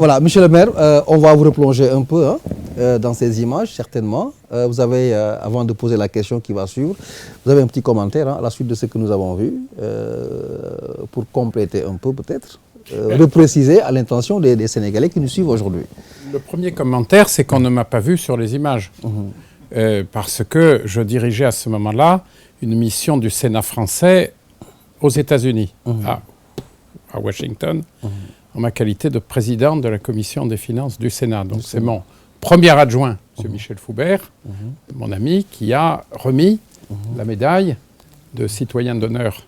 Voilà, monsieur le maire, on va vous replonger un peu dans ces images, certainement. Vous avez, avant de poser la question qui va suivre, vous avez un petit commentaire à la suite de ce que nous avons vu, pour compléter un peu peut-être, repréciser à l'intention des Sénégalais qui nous suivent aujourd'hui. Le premier commentaire, c'est qu'on ne m'a pas vu sur les images. Parce que je dirigeais à ce moment-là une mission du Sénat français aux États-Unis, à Washington, en ma qualité de président de la commission des finances du Sénat. Donc c'est mon premier adjoint, M. Michel Foubert, mon ami, qui a remis la médaille de citoyen d'honneur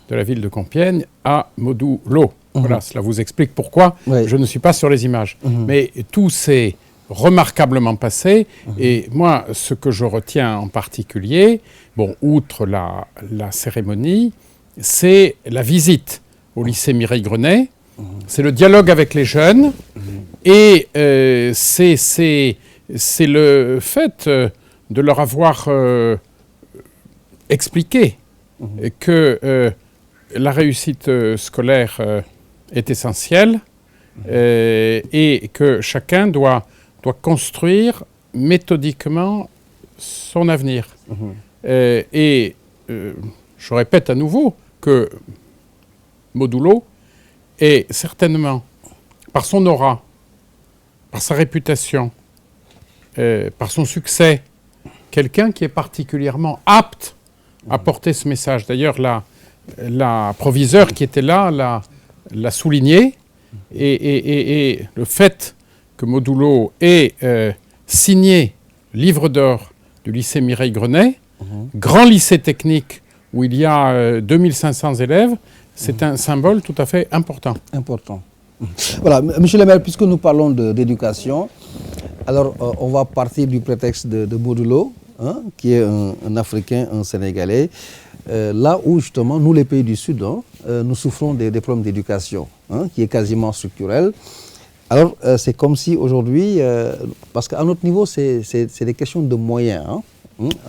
de la ville de Compiègne à Modou Lo. Voilà, cela vous explique pourquoi je ne suis pas sur les images. Mais tout s'est remarquablement passé. Et moi, ce que je retiens en particulier, bon, outre la cérémonie, c'est la visite au lycée Mireille Grenet. C'est le dialogue avec les jeunes et c'est le fait de leur avoir expliqué que la réussite scolaire est essentielle et que chacun doit construire méthodiquement son avenir. Je répète à nouveau que Modou Lo est certainement, par son aura, par sa réputation, par son succès, quelqu'un qui est particulièrement apte à porter ce message. D'ailleurs, la proviseure qui était là l'a souligné, et le fait que Modou Lo ait signé livre d'or du lycée Mireille Grenet, grand lycée technique où il y a 2500 élèves, c'est un symbole tout à fait important. Voilà, monsieur le maire, puisque nous parlons d'éducation, alors on va partir du prétexte de Modou Lo, qui est un Africain, un Sénégalais, là où justement, nous les pays du Sud, nous souffrons des problèmes d'éducation, qui est quasiment structurel. Alors c'est comme si aujourd'hui, parce qu'à notre niveau, c'est des questions de moyens.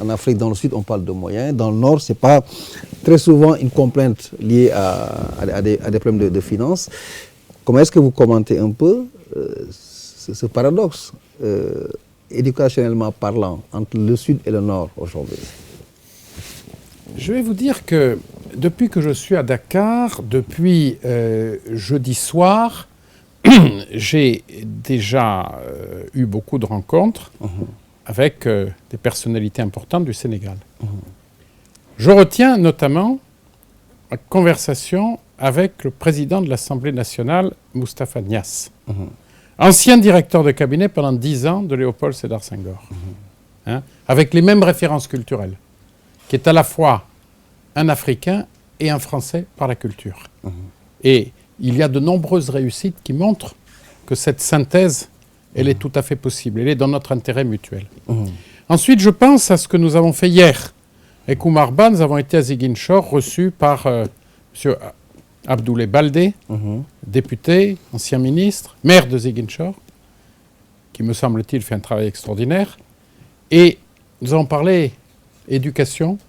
En Afrique, dans le Sud, on parle de moyens. Dans le Nord, ce n'est pas très souvent une complainte liée à des problèmes de finances. Comment est-ce que vous commentez un peu ce paradoxe, éducationnellement parlant, entre le Sud et le Nord aujourd'hui? Je vais vous dire que depuis que je suis à Dakar, depuis jeudi soir, j'ai déjà eu beaucoup de rencontres avec des personnalités importantes du Sénégal. Je retiens notamment la conversation avec le président de l'Assemblée nationale, Moustapha Niasse, ancien directeur de cabinet pendant 10 ans de Léopold Sédar Senghor, avec les mêmes références culturelles, qui est à la fois un Africain et un Français par la culture. Et il y a de nombreuses réussites qui montrent que cette synthèse, elle est tout à fait possible. Elle est dans notre intérêt mutuel. Ensuite, je pense à ce que nous avons fait hier. Avec Oumar Ba, nous avons été à Ziguinchor, reçus par M. Abdoulaye Baldé, député, ancien ministre, maire de Ziguinchor, qui, me semble-t-il, fait un travail extraordinaire. Et nous avons parlé éducation,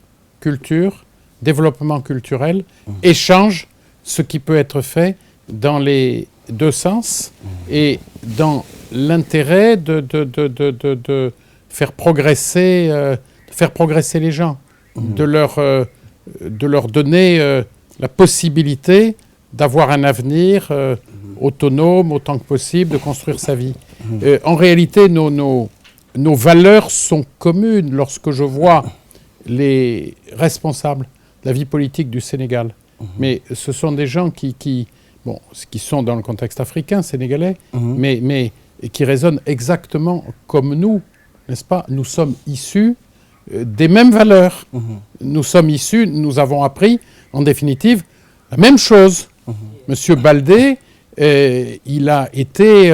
culture, développement culturel, échange, ce qui peut être fait dans les deux sens et dans l'intérêt de faire progresser les gens, de leur donner la possibilité d'avoir un avenir autonome autant que possible, de construire sa vie. En réalité, nos valeurs sont communes lorsque je vois les responsables de la vie politique du Sénégal. Mais ce sont des gens qui sont dans le contexte africain, sénégalais, mais qui raisonnent exactement comme nous, n'est-ce pas? Nous sommes issus des mêmes valeurs. Nous avons appris, en définitive, la même chose. Monsieur Baldé, il a été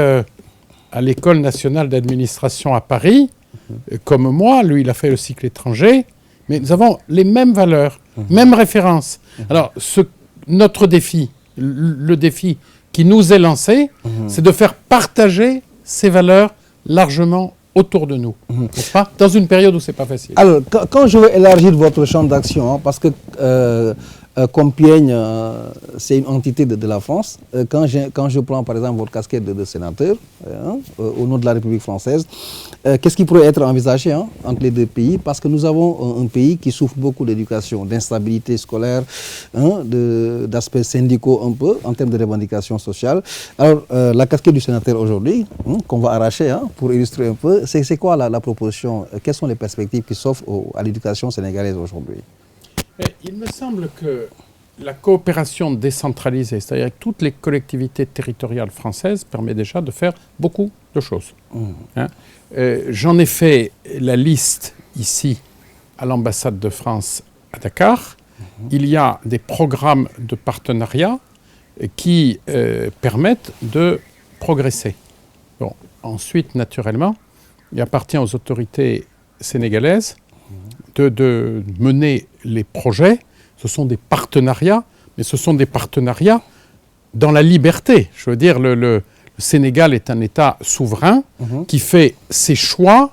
à l'École nationale d'administration à Paris, comme moi. Lui, il a fait le cycle étranger. Mais nous avons les mêmes valeurs, mêmes références. Alors, notre défi, le défi qui nous est lancé, c'est de faire partager ces valeurs largement autour de nous, n'est-ce pas? Dans une période où ce n'est pas facile. Alors, quand je veux élargir votre champ d'action, parce que Compiègne, c'est une entité de la France. Quand je prends par exemple votre casquette de sénateur au nom de la République française, qu'est-ce qui pourrait être envisagé entre les deux pays? Parce que nous avons un pays qui souffre beaucoup d'éducation, d'instabilité scolaire, d'aspects syndicaux un peu, en termes de revendications sociales. Alors, la casquette du sénateur aujourd'hui, qu'on va arracher pour illustrer un peu, c'est quoi la proposition? Quelles sont les perspectives qui s'offrent à l'éducation sénégalaise aujourd'hui? Il me semble que la coopération décentralisée, c'est-à-dire avec toutes les collectivités territoriales françaises, permet déjà de faire beaucoup de choses. J'en ai fait la liste ici à l'ambassade de France à Dakar. Il y a des programmes de partenariat qui permettent de progresser. Bon, ensuite, naturellement, il appartient aux autorités sénégalaises de mener les projets. Ce sont des partenariats, mais ce sont des partenariats dans la liberté. Je veux dire, le Sénégal est un État souverain qui fait ses choix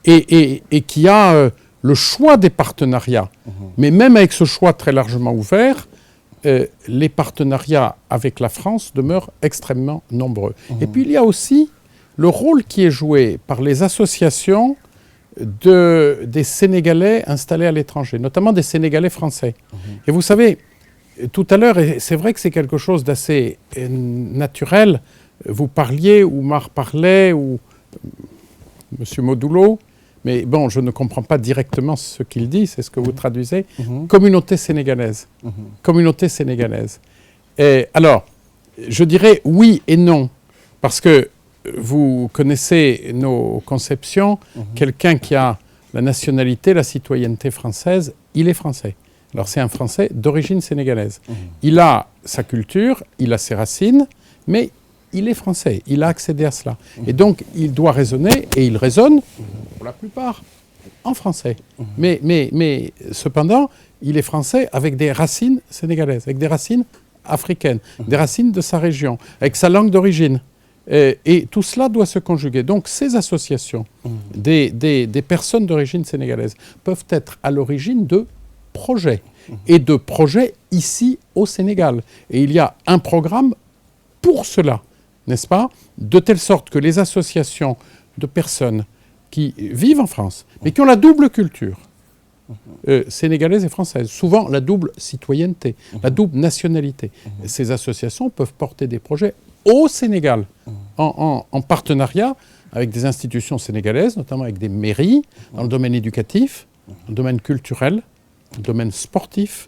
et qui a le choix des partenariats. Mais même avec ce choix très largement ouvert, les partenariats avec la France demeurent extrêmement nombreux. Et puis il y a aussi le rôle qui est joué par les associations des Sénégalais installés à l'étranger, notamment des Sénégalais français. Et vous savez, tout à l'heure, et c'est vrai que c'est quelque chose d'assez naturel, vous parliez, Oumar parlait, ou M. Modulo, mais bon, je ne comprends pas directement ce qu'il dit, c'est ce que vous traduisez. Communauté sénégalaise. Communauté sénégalaise. Et alors, je dirais oui et non, parce que vous connaissez nos conceptions. Quelqu'un qui a la nationalité, la citoyenneté française, il est français. Alors c'est un Français d'origine sénégalaise. Il a sa culture, il a ses racines, mais il est français, il a accédé à cela. Et donc il doit raisonner, et il raisonne, pour la plupart, en français. Mais cependant, il est français avec des racines sénégalaises, avec des racines africaines, des racines de sa région, avec sa langue d'origine. Et tout cela doit se conjuguer. Donc ces associations des personnes d'origine sénégalaise peuvent être à l'origine de projets, et de projets ici au Sénégal. Et il y a un programme pour cela, n'est-ce pas? De telle sorte que les associations de personnes qui vivent en France, mais qui ont la double culture, sénégalaise et française, souvent la double citoyenneté, la double nationalité, ces associations peuvent porter des projets au Sénégal, en partenariat avec des institutions sénégalaises, notamment avec des mairies, dans le domaine éducatif, dans le domaine culturel, dans le domaine sportif,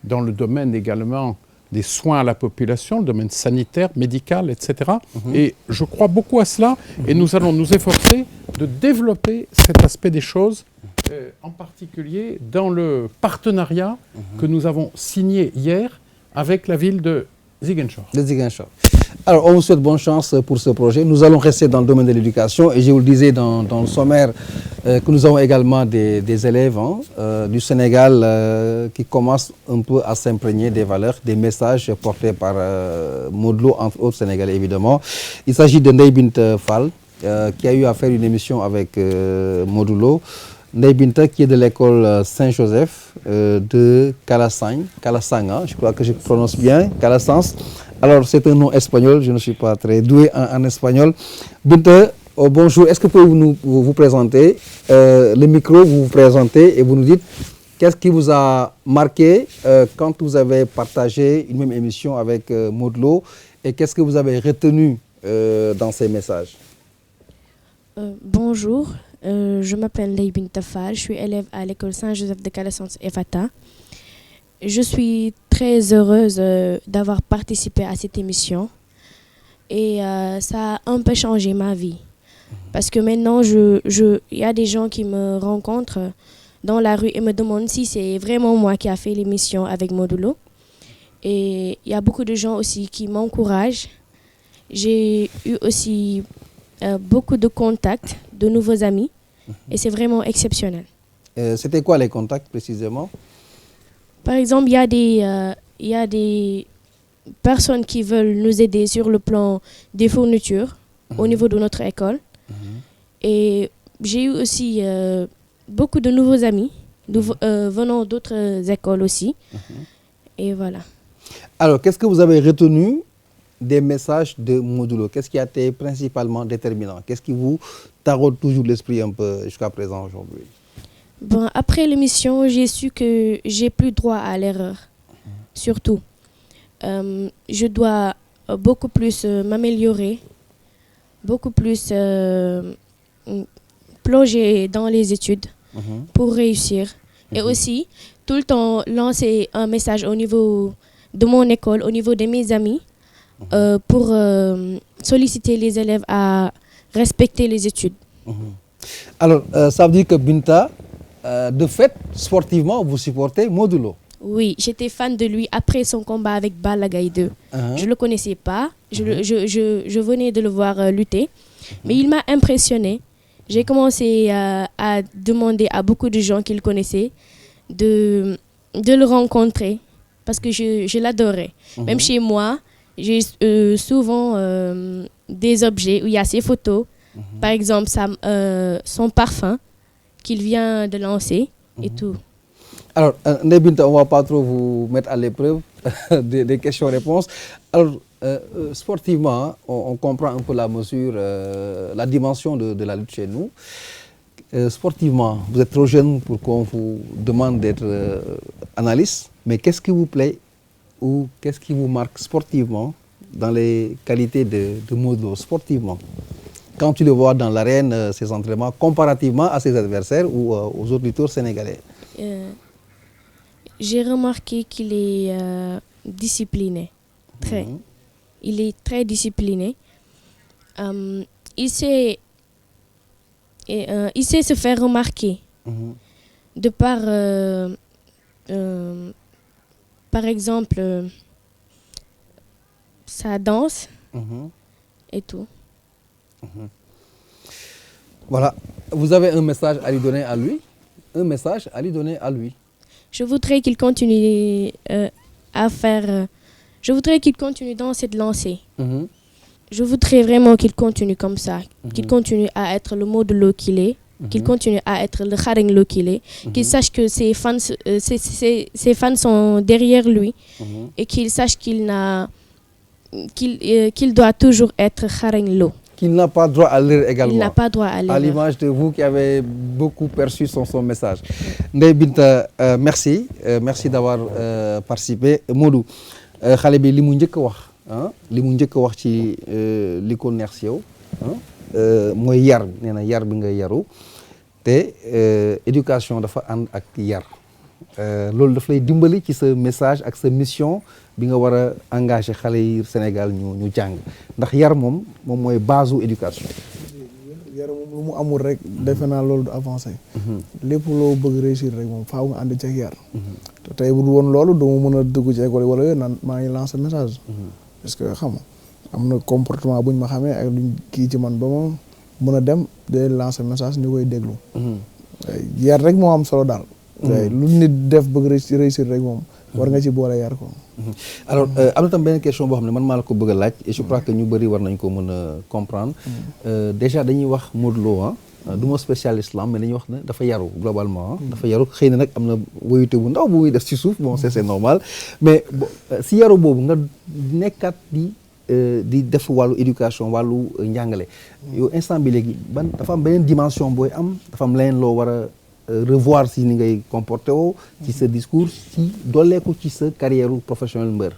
dans le domaine également des soins à la population, le domaine sanitaire, médical, etc. Et je crois beaucoup à cela, et nous allons nous efforcer de développer cet aspect des choses, en particulier dans le partenariat que nous avons signé hier avec la ville de Ziguinchor. Alors, on vous souhaite bonne chance pour ce projet. Nous allons rester dans le domaine de l'éducation, et je vous le disais dans le sommaire que nous avons également des élèves du Sénégal qui commencent un peu à s'imprégner des valeurs, des messages portés par Modulo, entre autres Sénégalais évidemment. Il s'agit de Ndeye Binta Fall, qui a eu à faire une émission avec Modulo. Ndeye Binta, qui est de l'école Saint-Joseph de Calassang, je crois que je prononce bien, Calassans. Alors, c'est un nom espagnol, je ne suis pas très doué en espagnol. Binta, bonjour, est-ce que vous pouvez vous présenter le micro, vous vous présentez et vous nous dites qu'est-ce qui vous a marqué quand vous avez partagé une même émission avec Modulo, et qu'est-ce que vous avez retenu dans ces messages? Bonjour, je m'appelle Ndeye Binta Fall, je suis élève à l'école Saint-Joseph de Calassans et Fata. Je suis très heureuse d'avoir participé à cette émission, et ça a un peu changé ma vie. Parce que maintenant, il y a des gens qui me rencontrent dans la rue et me demandent si c'est vraiment moi qui a fait l'émission avec Modulo. Et il y a beaucoup de gens aussi qui m'encouragent. J'ai eu aussi beaucoup de contacts, de nouveaux amis, et c'est vraiment exceptionnel. C'était quoi les contacts précisément? Par exemple, il y a des personnes qui veulent nous aider sur le plan des fournitures au niveau de notre école. Et j'ai eu aussi beaucoup de nouveaux amis venant d'autres écoles aussi. Et voilà. Alors, qu'est-ce que vous avez retenu des messages de Modulo? Qu'est-ce qui a été principalement déterminant? Qu'est-ce qui vous taraude toujours l'esprit un peu jusqu'à présent aujourd'hui? Bon, après l'émission, j'ai su que j'ai plus droit à l'erreur. Surtout, je dois beaucoup plus m'améliorer, beaucoup plus plonger dans les études pour réussir. Et aussi, tout le temps lancer un message au niveau de mon école, au niveau de mes amis, pour solliciter les élèves à respecter les études. Alors, ça veut dire que Binta, de fait, sportivement, vous supportez Modulo? Oui, j'étais fan de lui après son combat avec Balla Gaye 2. Je ne le connaissais pas, je venais de le voir lutter, mais il m'a impressionné. J'ai commencé à demander à beaucoup de gens qu'il connaissait de le rencontrer parce que je l'adorais. Même chez moi, j'ai souvent des objets où il y a ses photos, par exemple son parfum qu'il vient de lancer et tout. Alors, Ndeye Binta, on ne va pas trop vous mettre à l'épreuve des questions-réponses. Alors, sportivement, on comprend un peu la mesure, la dimension de la lutte chez nous. Sportivement, vous êtes trop jeune pour qu'on vous demande d'être analyste, mais qu'est-ce qui vous plaît ou qu'est-ce qui vous marque sportivement dans les qualités de Modulo, sportivement? Quand tu le vois dans l'arène, ses entraînements, comparativement à ses adversaires ou aux autres lutteurs sénégalais? J'ai remarqué qu'il est discipliné, très. Il est très discipliné. Il sait se faire remarquer de par exemple, sa danse et tout. Voilà, vous avez un message à lui donner à lui? Un message à lui donner à lui? Je voudrais qu'il continue à faire... je voudrais qu'il continue dans cette lancée. Je voudrais vraiment qu'il continue comme ça, qu'il continue à être le Modulo qu'il est, qu'il continue à être le Xarañ Lo qu'il est, qu'il sache que ses fans sont derrière lui et qu'il sache qu'il doit toujours être Xarañ Lo. Qu'il n'a pas droit à l'erreur également. Il n'a pas droit à l'erreur. À l'image de vous qui avez beaucoup perçu son message. Ndeye Binta, merci. Merci d'avoir participé. Modou, xale bi li mu njëkk a wax li mu njëkk a wax ci li ko neex ci yow mooy yar, nee na yar bi nga yaru te éducation dafa ànd ak yar. Loolu daf lay dimbali ci sa message ak sa mission bi nga war a engagé xale yi Sénégal ñu jàng ndax yar moom mooy base u éducation. yar moom lu mu amul rek defe naa loolu du avancé. lépp loo bëgg réussir rek moom faaw nga ànd ci ak yar. te tey bu woon loolu duma mën a dugg ci école wala yooyu naan maa ngi lancé message. parce que xam nga am na comportement buñ ma xamee ak luñ kii ci man ba ma mën a dem day lancé message ñu koy déglu. yar rek moo am solo daal. lu nit def bëgg réussir rek moom war nga ci boole yar ko. alors am na tam benn question boo xam ne man maa la ko bëgg a laaj et je crois que ñu bëri war nañ ko mën a comprendre. Déjà dañuy wax Modulo du ma spécialiste la mais dañuy wax ne dafa yaru globalement. dafa yaru xëy na nag am na woyute bu ndaw bu muy def ci suuf bon c'est normal mais si yaru boobu nga nekkaat di def wàllu éducation wàllu njàngale yow instant bi léegi dafa am beneen dimension booy am dafa am leneen loo war a revoir si ni ngay comporté woo ci sa discours si dooleeku ci sa carrière professionnelle mbër.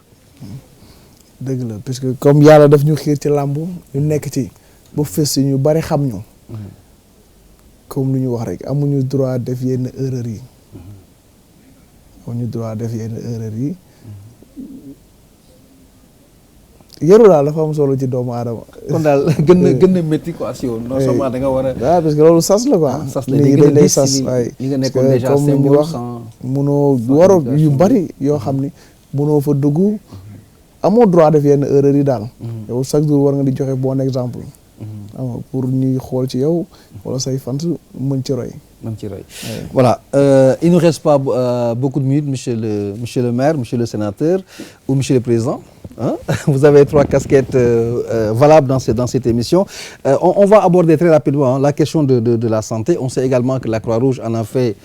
dëgg la parce que comme yàlla daf ñu xiir ci làmb ñu nekk ci ba fës si ñu bari xam ñu. comme lu ñu wax rek amuñu droit def yenn erreur yi. amuñu droit def yenn erreur yi. yaru daal dafa am solo ci doomu aadama. kon daal gën na métti quoi si yow. non seulement da nga war a. waaw parce que loolu sas la quoi. sas la dañ lay sas waaye. li nga nekkoon déjà comme ni ñu wax munoo waroo yu bari yoo xam ni munoo fa dugg amoo droit def yenn erreur yi daal. yow chaque jour war nga di joxe bon exemple. pour ñuy xool ci yow wala say fans mën ci roy. Voilà, il ne nous reste pas beaucoup de minutes, monsieur le maire, monsieur le sénateur ou monsieur le président. hein. Vous avez 3 casquettes valables dans cette émission. On va aborder très rapidement la question de la santé. On sait également que la Croix-Rouge en a fait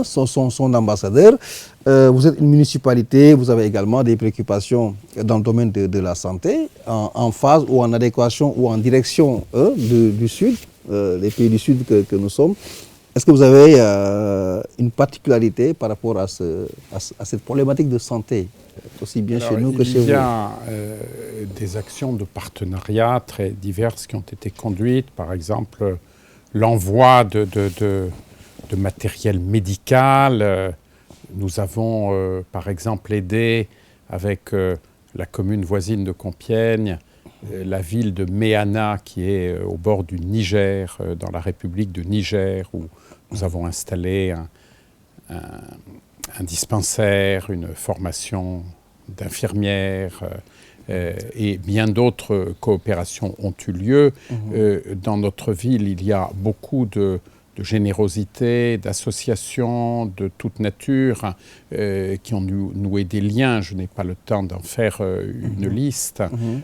son ambassadeur. Vous êtes une municipalité, vous avez également des préoccupations dans le domaine de la santé, en phase ou en adéquation ou en direction du Sud, les pays du Sud que nous sommes. Est-ce que vous avez une particularité par rapport à cette problématique de santé, aussi bien chez nous que chez vous? Il y a des actions de partenariat très diverses qui ont été conduites, par exemple l'envoi de matériel médical. Nous avons par exemple aidé avec la commune voisine de Compiègne, la ville de Méana qui est au bord du Niger, dans la République de Niger, où nous avons installé un dispensaire, une formation d'infirmières et bien d'autres coopérations ont eu lieu. Dans notre ville, il y a beaucoup de générosité, d'associations de toute nature qui ont noué des liens. Je n'ai pas le temps d'en faire une liste.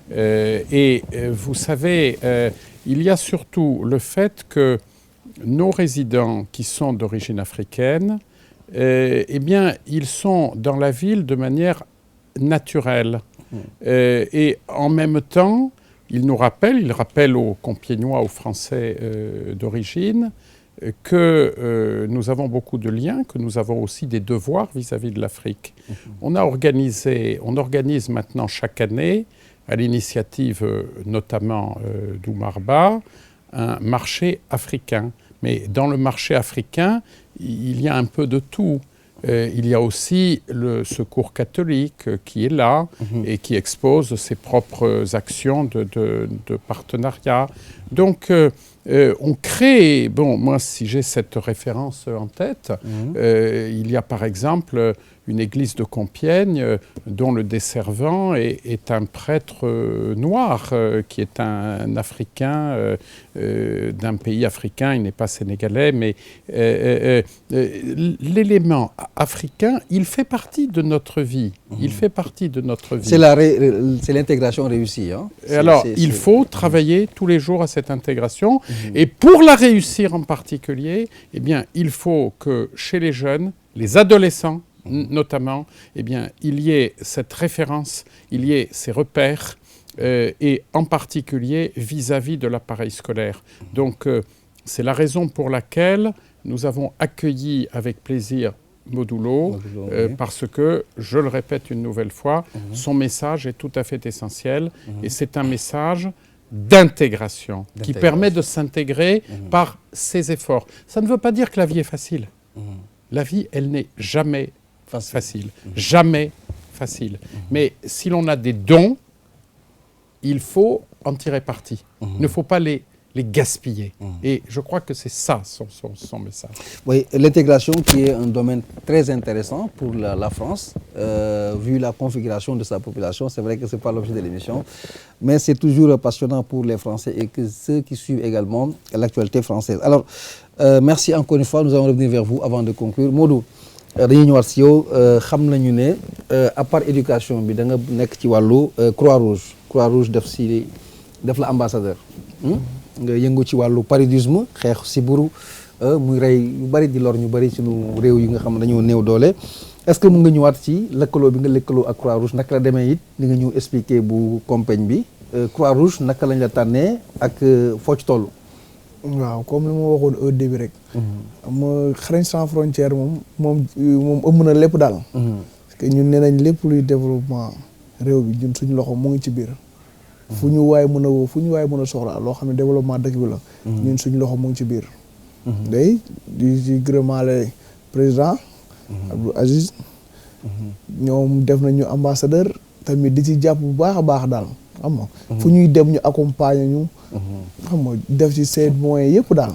Vous savez, il y a surtout le fait que nos résidents qui sont d'origine africaine, eh bien, ils sont dans la ville de manière naturelle. Et en même temps, ils rappellent aux Compiègnois, aux Français d'origine, que nous avons beaucoup de liens, que nous avons aussi des devoirs vis-à-vis de l'Afrique. On organise maintenant chaque année, à l'initiative notamment d'Oumarba, un marché africain. Mais dans le marché africain, il y a un peu de tout. Il y a aussi le Secours catholique qui est là et qui expose ses propres actions de partenariat. Donc, on crée, moi si j'ai cette référence en tête, il y a par exemple une église de Compiègne dont le desservant est un prêtre noir qui est un Africain d'un pays africain, il n'est pas sénégalais, mais l'élément africain, il fait partie de notre vie. Il fait partie de notre vie. C'est l'intégration réussie. Hein. Alors, il faut travailler tous les jours à cette intégration. Et pour la réussir en particulier, eh bien, il faut que chez les jeunes, les adolescents notamment, eh bien, il y ait cette référence, il y ait ces repères, et en particulier vis-à-vis de l'appareil scolaire. Donc, c'est la raison pour laquelle nous avons accueilli avec plaisir Modulo, parce que, je le répète une nouvelle fois, son message est tout à fait essentiel, et c'est un message d'intégration qui permet de s'intégrer par ses efforts. Ça ne veut pas dire que la vie est facile. La vie, elle n'est jamais facile. Jamais facile. Mais si l'on a des dons, il faut en tirer parti. Il ne faut pas les gaspiller. Et je crois que c'est ça son message. Oui, l'intégration qui est un domaine très intéressant pour la France, vu la configuration de sa population. C'est vrai que ce n'est pas l'objet de l'émission, mais c'est toujours passionnant pour les Français et que ceux qui suivent également l'actualité française. Alors, merci encore une fois. Nous allons revenir vers vous avant de conclure. Modou, dañuy ñëwaat si yow xam nañu ne à part éducation bi da nga nekk ci wàllu Croix-Rouge def la ambassadeur. nga yëngu ci wàllu paludisme xeex sibbiru muy rey yu bari di lor ñu bari suñu réew yi nga xam ne dañoo néew doole. Est-ce que mun nga ñëwaat ci lëkkaloo bi nga lëkkaloo ak Croix-Rouge naka la demee it ni nga ñu expliquer bu Compiègne bi Croix-Rouge naka lañ la tànnee ak foo ci toll. waaw comme li ma waxoon au début rek. ma Xarañ Sans Frontières moom ëmb na lépp daal. parce que ñun nee nañ lépp luy développement réew bi ñun suñu loxo mu ngi ci biir. fu ñu waay mën a woo fu ñu waay mën a soxla loo xam ne développement dëkk bi la. ñun suñu loxo mu ngi ci biir. day di gërëmaale président. Abdou Aziz. ñoom def nañu ambassadeur tamit di ci jàpp bu baax a baax daal xam nga. fu ñuy dem ñu accompagner ñu. xam nga def ci seen moyens yëpp daal.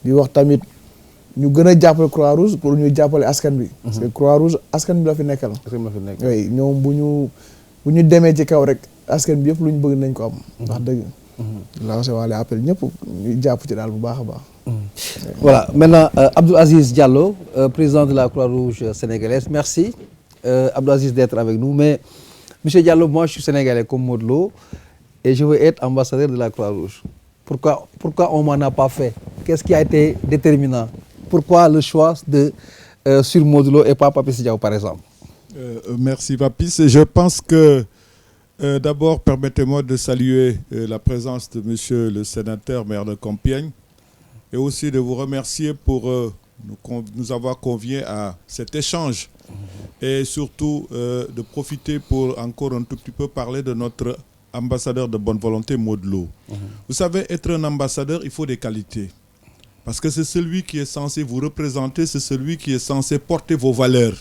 di wax tamit ñu gën a jàppale Croix-Rouge pour ñu jàppale askan bi. parce que Croix-Rouge askan bi la fi nekkal. oui ñoom bu ñu demee ci kaw rek askan bi yëpp lu ñu bëgg nañ ko am. wax dëgg. la se waale appel ñëpp ñu jàpp ci daal bu baax a baax. Voilà, maintenant Abdou Aziz Diallo, président de la Croix-Rouge sénégalaise. Merci Abdou Aziz d'être avec nous, mais Monsieur Diallo, moi je suis sénégalais comme Modlo et je veux être ambassadeur de la Croix-Rouge. Pourquoi on m'en a pas fait? Qu'est-ce qui a été déterminant? Pourquoi le choix sur Modlo et pas Papis Diaw par exemple? Merci Papis. Je pense que d'abord permettez-moi de saluer la présence de monsieur le sénateur maire de Compiègne et aussi de vous remercier pour nous avoir conviés à cet échange et surtout de profiter pour encore un tout petit peu parler de notre ambassadeur de bonne volonté, Modlo. Vous savez, être un ambassadeur, il faut des qualités. Parce que c'est celui qui est censé vous représenter, c'est celui qui est censé porter vos valeurs.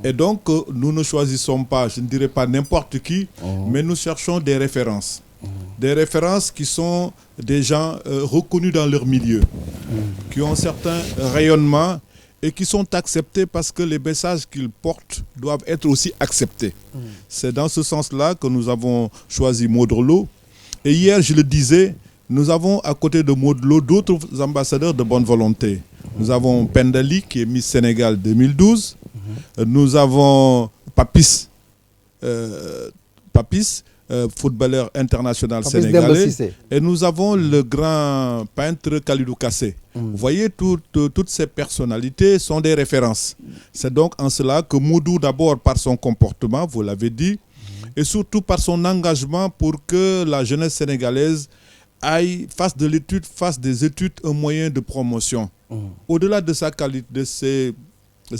Et donc, nous ne choisissons pas, je ne dirais pas n'importe qui, mais nous cherchons des références. Des références qui sont des gens reconnus dans leur milieu, qui ont un certain rayonnement et qui sont acceptés parce que les messages qu'ils portent doivent être aussi acceptés. C'est dans ce sens-là que nous avons choisi Modlo. Et hier, je le disais, nous avons à côté de Modlo d'autres ambassadeurs de bonne volonté. Nous avons Pendali qui est Miss Sénégal 2012. Nous avons Papis, footballeur international Papis sénégalais. Et nous avons le grand peintre Khalidou Kassé. Vous voyez, toutes ces personnalités sont des références. C'est donc en cela que Modou, d'abord par son comportement, vous l'avez dit, et surtout par son engagement pour que la jeunesse sénégalaise fasse des études un moyen de promotion. Au-delà de sa qualité, de ses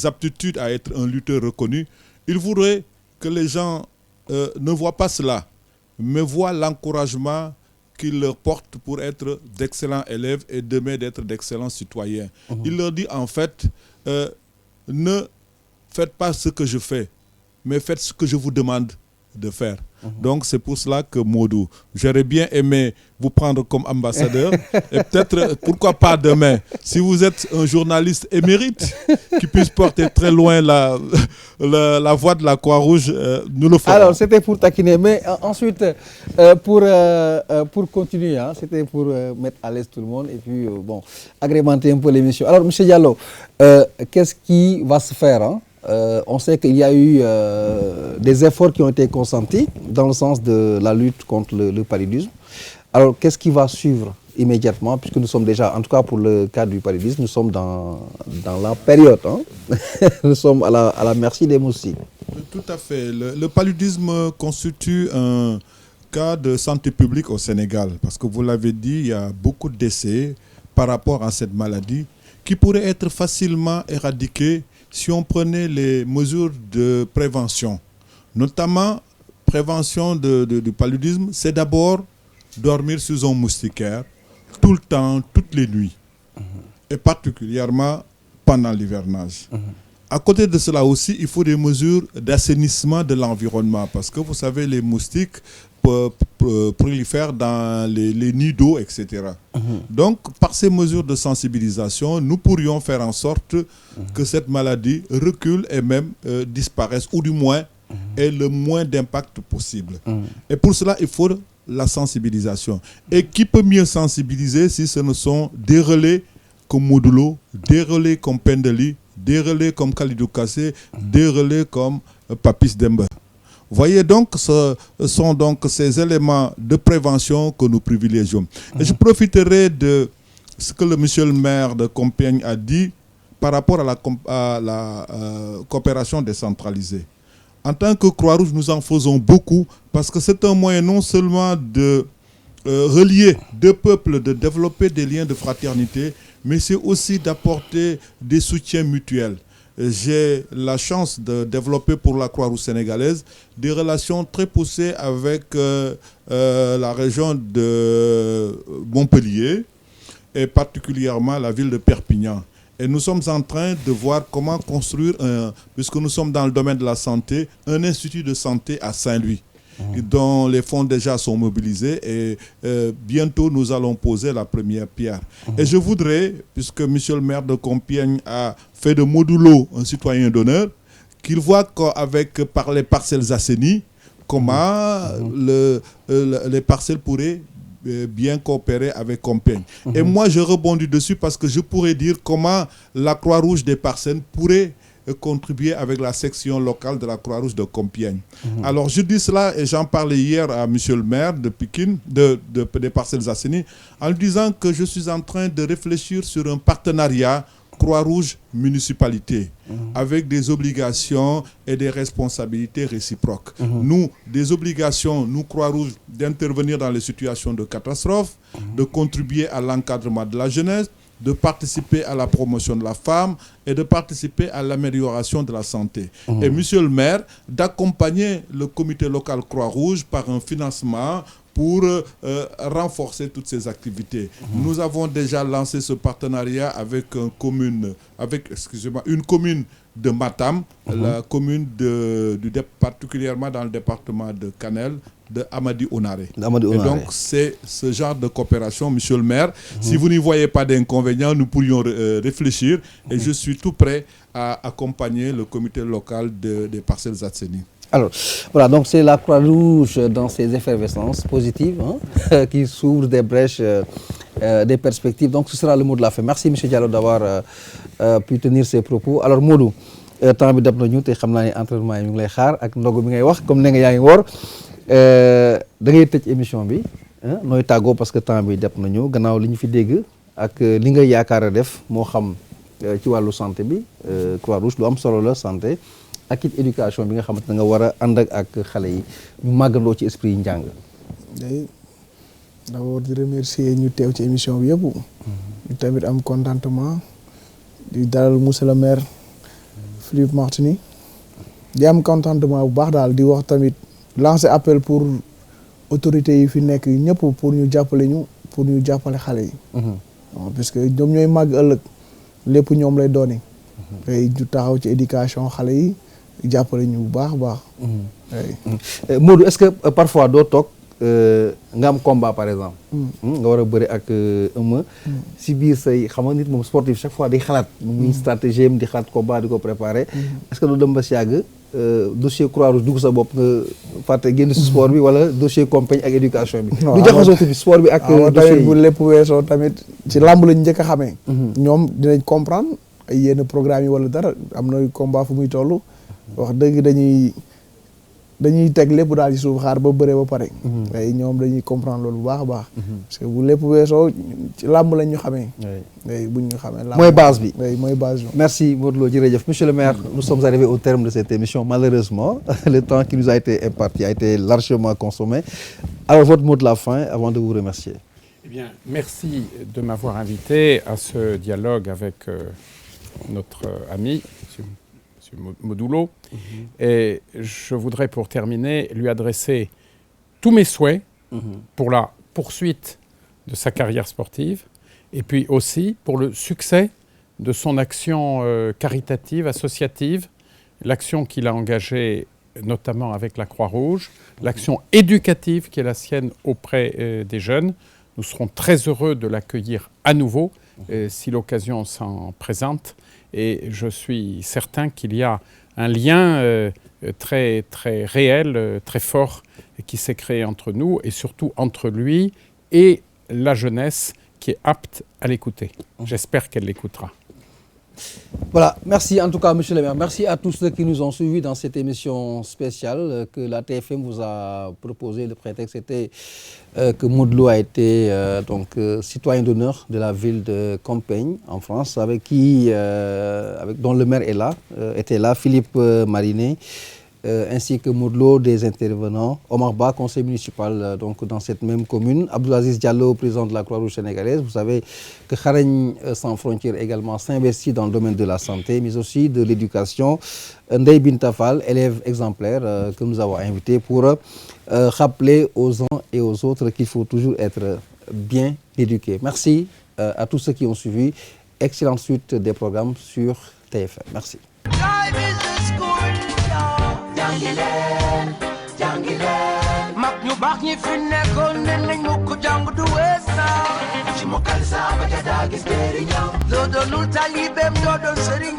aptitudes à être un lutteur reconnu, il voudrait que les gens ne voient pas cela, mais voient l'encouragement qu'il leur porte pour être d'excellents élèves et demain d'être d'excellents citoyens. Il leur dit en fait, ne faites pas ce que je fais, mais faites ce que je vous demande de faire. Donc c'est pour cela que Modou, j'aurais bien aimé vous prendre comme ambassadeur et peut-être, pourquoi pas demain, si vous êtes un journaliste émérite qui puisse porter très loin la voix de la Croix-Rouge, nous le ferons. Alors c'était pour taquiner, mais ensuite pour continuer, hein, c'était pour mettre à l'aise tout le monde et puis agrémenter un peu l'émission. Alors monsieur Diallo, qu'est-ce qui va se faire, hein? On sait qu'il y a eu des efforts qui ont été consentis dans le sens de la lutte contre le paludisme. Alors, qu'est-ce qui va suivre immédiatement, puisque nous sommes déjà, en tout cas pour le cas du paludisme, nous sommes dans la période, hein? Nous sommes à la merci des moustiques. Tout à fait. Le paludisme constitue un cas de santé publique au Sénégal, parce que vous l'avez dit, il y a beaucoup de décès par rapport à cette maladie qui pourrait être facilement éradiquée si on prenait les mesures de prévention, notamment prévention du paludisme, c'est d'abord dormir sous un moustiquaire tout le temps, toutes les nuits, et particulièrement pendant l'hivernage. À côté de cela aussi, il faut des mesures d'assainissement de l'environnement, parce que vous savez, les moustiques prolifèrent dans les nids d'eau, etc. Donc, par ces mesures de sensibilisation, nous pourrions faire en sorte que cette maladie recule et même disparaisse, ou du moins ait le moins d'impact possible. Et pour cela, il faut la sensibilisation. Et qui peut mieux sensibiliser si ce ne sont des relais comme Modlo, des relais comme Pendali, des relais comme Khalidou Kassé, des relais comme Papis Demba. Voyez donc, ce sont donc ces éléments de prévention que nous privilégions. Et je profiterai de ce que le monsieur le maire de Compiègne a dit par rapport à la coopération décentralisée. En tant que Croix-Rouge, nous en faisons beaucoup parce que c'est un moyen non seulement de relier deux peuples, de développer des liens de fraternité, mais c'est aussi d'apporter des soutiens mutuels. J'ai la chance de développer pour la Croix-Rouge sénégalaise des relations très poussées avec la région de Montpellier et particulièrement la ville de Perpignan. Et nous sommes en train de voir comment construire, puisque nous sommes dans le domaine de la santé, un institut de santé à Saint-Louis, dont les fonds déjà sont mobilisés et bientôt nous allons poser la première pierre. Et je voudrais, puisque monsieur le maire de Compiègne a fait de Modlo un citoyen d'honneur, qu'il voit par les parcelles assainies, comment les parcelles pourraient bien coopérer avec Compiègne. Et moi, je rebondis dessus parce que je pourrais dire comment la Croix-Rouge des Parcelles pourrait contribuer avec la section locale de la Croix-Rouge de Compiègne. Alors je dis cela et j'en parlais hier à monsieur le maire de Pikine, des Parcelles Assainies, en lui disant que je suis en train de réfléchir sur un partenariat Croix-Rouge municipalité avec des obligations et des responsabilités réciproques. Nous, des obligations, nous Croix-Rouge, d'intervenir dans les situations de catastrophe, de contribuer à l'encadrement de la jeunesse, de participer à la promotion de la femme et de participer à l'amélioration de la santé. Et monsieur le maire, d'accompagner le comité local Croix-Rouge par un financement pour renforcer toutes ces activités. Nous avons déjà lancé ce partenariat avec une commune de Matam, la commune particulièrement dans le département de Kanel, de Amadi Onaré. Et donc, c'est ce genre de coopération, monsieur le maire. Si vous n'y voyez pas d'inconvénients, nous pourrions réfléchir et je suis tout prêt à accompagner le comité local des Parcelles Assainies. Alors, voilà, donc c'est la Croix-Rouge dans ses effervescences positives qui s'ouvre des brèches, des perspectives. Donc, ce sera le mot de la fin. Merci, M. Diallo, d'avoir pu tenir ces propos. Alors, Modou, temps bi dab nañu te xam naa ne entraînement yi ñu ngi lay xaar ak ndogu bi ngay wax comme ne nga yaa ngi woor da ngay tëj émission bi nooy tàggoo parce que temps bi dab nañu gannaaw li ñu fi dégg ak li nga yaakaar a def moo xam ci wàllu santé bi Croix-Rouge lu am solo la santé. ak it éducation bi nga xamante ne nga war a ànd ak xale yi ñu màggandoo ci esprit yi njàng. d'abord di remercier ñu teew ci émission bi yëpp. ñu tamit am contentement di dalal monsieur le maire Philippe Martini. di am contentement bu baax daal di wax tamit lancer appel pour autorités yi fi nekk ñëpp pour ñu jàppale ñu pour ñu jàppale xale yi. parce que ñoom ñooy màgg ëllëg lépp ñoom lay dooni. tey ñu taxaw ci éducation xale yi. jàppale ñu bu baax a baax. Modou est-ce que parfois doo toog nga am combat par exemple. nga war a bëri ak ëmma. si biir say xam nga nit moom sportif chaque fois di xalaat. muy stratégie am di xalaat combat di ko préparer. est-ce que doo dem ba si yàgg dossier Croix-Rouge dugg sa bopp nga fàtte génn si sport bi wala dossier compagnie ak éducation bi. du jaxasoo tamit sport bi ak. dossier yi bu lépp weesoo tamit ci làmb lañ njëkk a xamee. ñoom dinañ comprendre ay yenn programme yi wala dara am na combat fu muy toll. wax dëgg dañuy teg lépp daal ci suuf xaar ba bëree ba pare. waaye ñoom dañuy comprendre loolu bu baax a baax. parce que bu lépp weesoo ci làmb lañ ñu xamee. oui buñ ñu xamee. mooy base bi mooy base bi. merci Modou Lo jërëjëf monsieur le maire nous sommes arrivés au terme de cette émission malheureusement le temps qui nous a été imparti a été largement consommé. Alors votre mot de la fin avant de vous remercier. Eh bien, merci de m'avoir invité à ce dialogue avec notre ami. Modou Lo. Et je voudrais pour terminer lui adresser tous mes souhaits pour la poursuite de sa carrière sportive et puis aussi pour le succès de son action caritative, associative, l'action qu'il a engagée notamment avec la Croix-Rouge, l'action éducative qui est la sienne auprès des jeunes. Nous serons très heureux de l'accueillir à nouveau si l'occasion s'en présente. Et je suis certain qu'il y a un lien très, très réel, très fort qui s'est créé entre nous et surtout entre lui et la jeunesse qui est apte à l'écouter. J'espère qu'elle l'écoutera. Voilà, merci en tout cas monsieur le maire. Merci à tous ceux qui nous ont suivis dans cette émission spéciale que la TFM vous a proposée. Le prétexte était que Modou Lo a été citoyen d'honneur de la ville de Compiègne en France, dont le maire était là, Philippe Marinet, ainsi que Modou Lo, des intervenants, Omar Ba, conseiller municipal dans cette même commune, Abdoulaziz Diallo, président de la Croix-Rouge sénégalaise. Vous savez que Kharagne sans frontières également s'investit dans le domaine de la santé, mais aussi de l'éducation. Ndeye Binta Fall, élève exemplaire que nous avons invité pour rappeler aux uns et aux autres qu'il faut toujours être bien éduqué. Merci à tous ceux qui ont suivi. Excellente suite des programmes sur TFM. Merci. mag ñu baax ñi fi nekkoon ne nañ mu ko jàng du weesa ci mokkal sa ba ca daa gis njëriñam doo doonul talibeem doo doon sëriñ